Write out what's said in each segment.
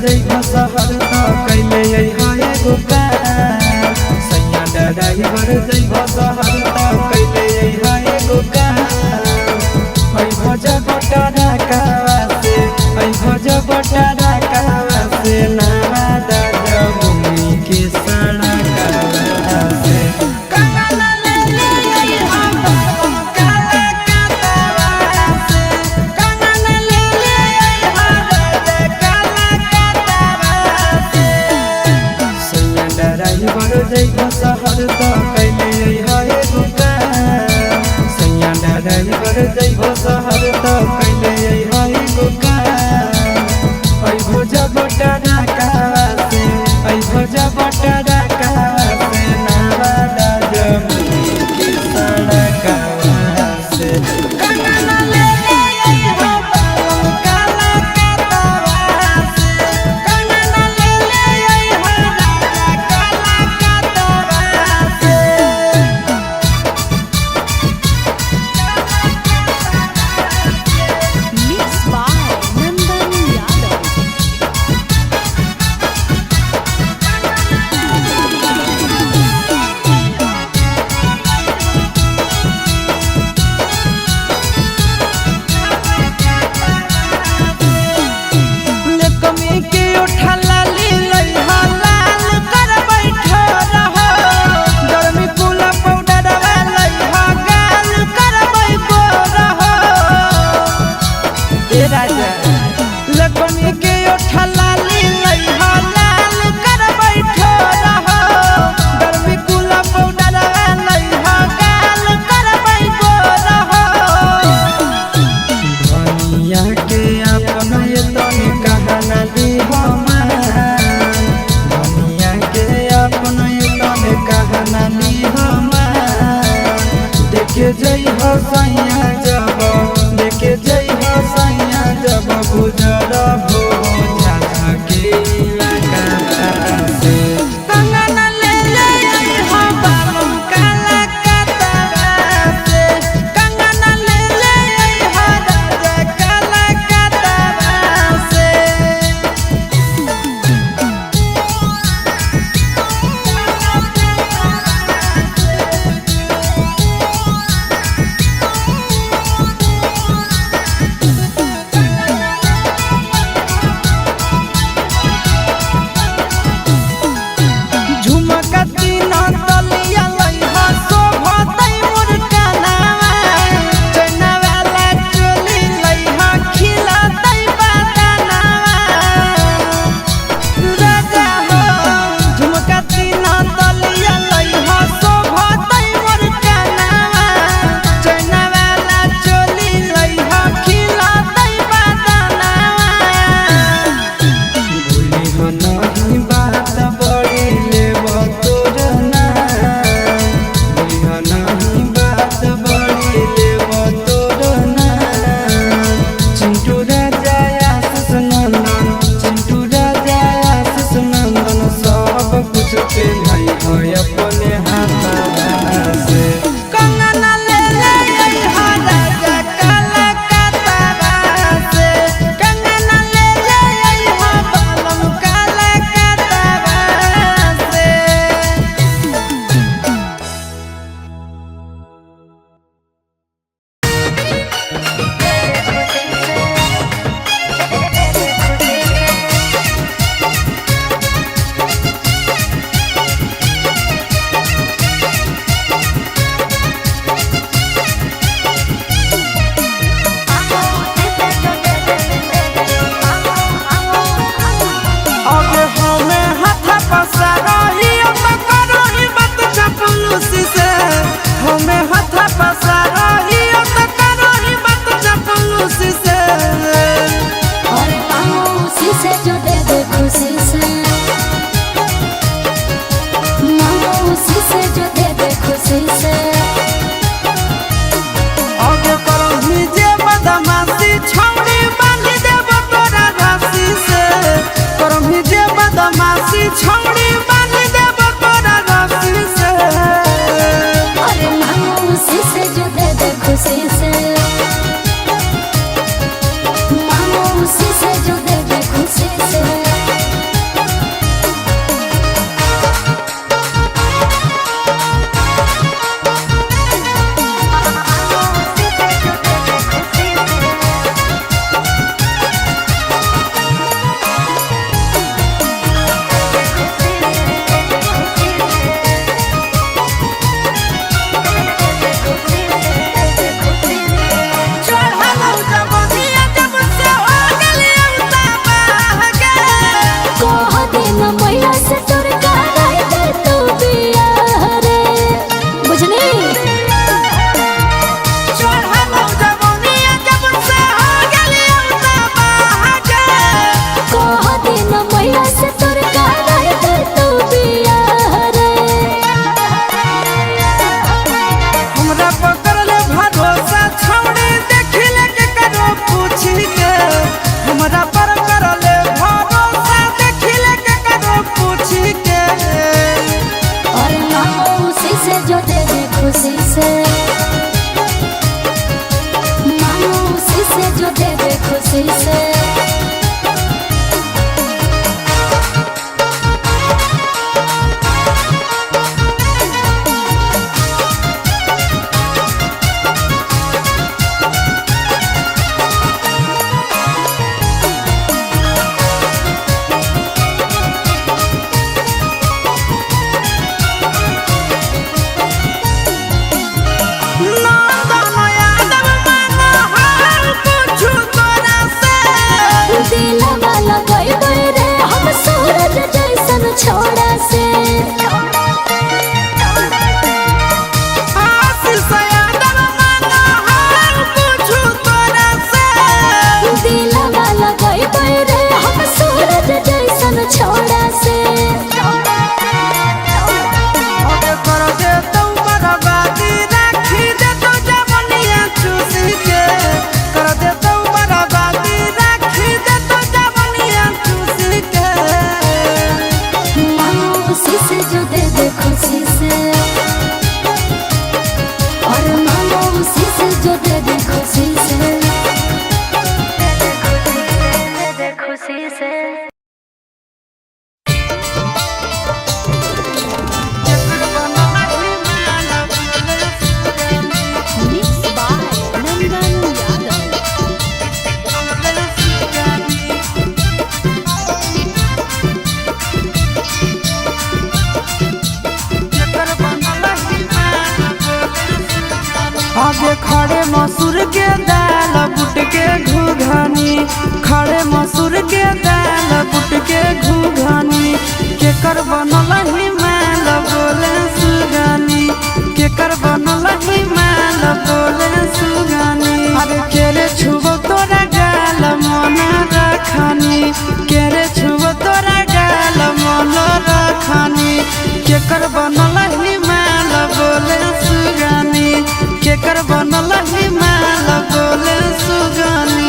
जइबो शहर त कैले अइहा एगो काम सैया ड्राइवर जइबो शहर त कैले अइहा एगो काम ऐ भजब टरकावा से ऐ भजब टरकावा से नवादा जमुनी के सड़कावा से जइबो शहर त कैले अइहा एगो काम सैया ड्राइवर जइबो शहर त कैले अइहा एगो काम ऐ भजब टरकावा से ऐ भजब टरकावा से नवादा जमुनी के सड़कावा से देखे जइहो सैया जब देखे जइहो सैया जब गुजर हो झाझा के इलाका से कंगना ले अइहा बालम काला कतवा से कंगना ले अइहा राजा काला कतवा से अपने हाथ से कंगना ले अइहा राजा काला कतवा से कंगना ले अइहा बालम काला कतवा से छौड़ी बांध देब तोरा रस्सी से अरे मामूसी से जो दे दे खुशी से मामूसी से जो दे दे खुशी से खुशी से। छोड़ा से दिलवा लगाई रे हम सूरज जैसन छोड़ा से। जो दे दे खुशी से और मांगो उसी से जो दे दे खुशी से, दे दे खुशी से। आगे खड़े मसूर के दाल बुट के घुघनी, खड़े मसूर के दाल बुट के घुघनी, केकर बनल हिमाल बोले सुगानी, केकर बनल हिमाल बोले सुगानी। अरे केरे छुबो तोरा गाल मन रखनी, केरे छुबो तोरा गाल मन रखनी, केकर बनल हिमाल बोले सुगानी, केकर बनल हिमाल बोले सुगानी।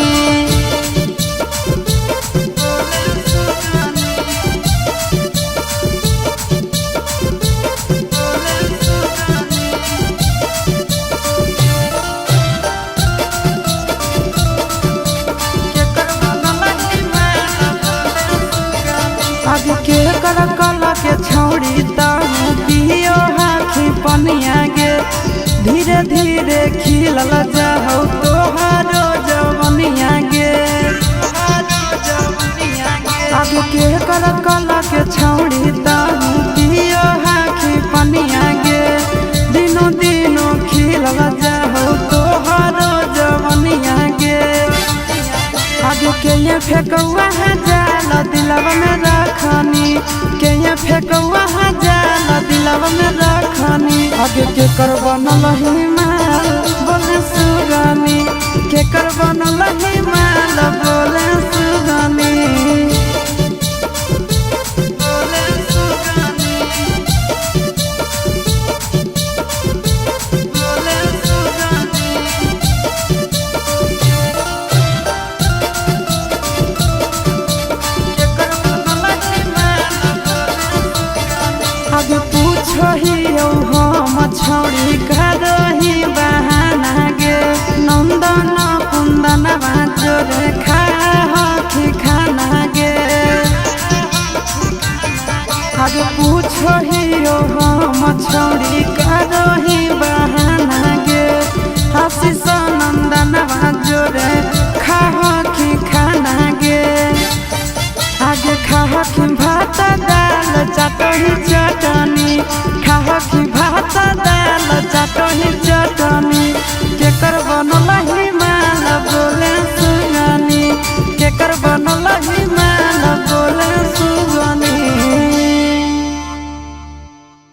आगे के कर कला के छौड़ी ताऊ पियो हाखी पनिया गे, धीरे धीरे खिलल जाओ तोहारो जवनिया गे। आगे के कर कला के छौड़ी ताऊ पियो हाखी पनिया गे, दिनों दिनों खिलल जाओ तोहारो जवनिया गे। आगे के ये फेंकवा है जाल दिलवा में रखनी, के ये फेंकवा है जाल दिलवा में रखनी। आगे के कर बनल हिमाल बोले सुगानी।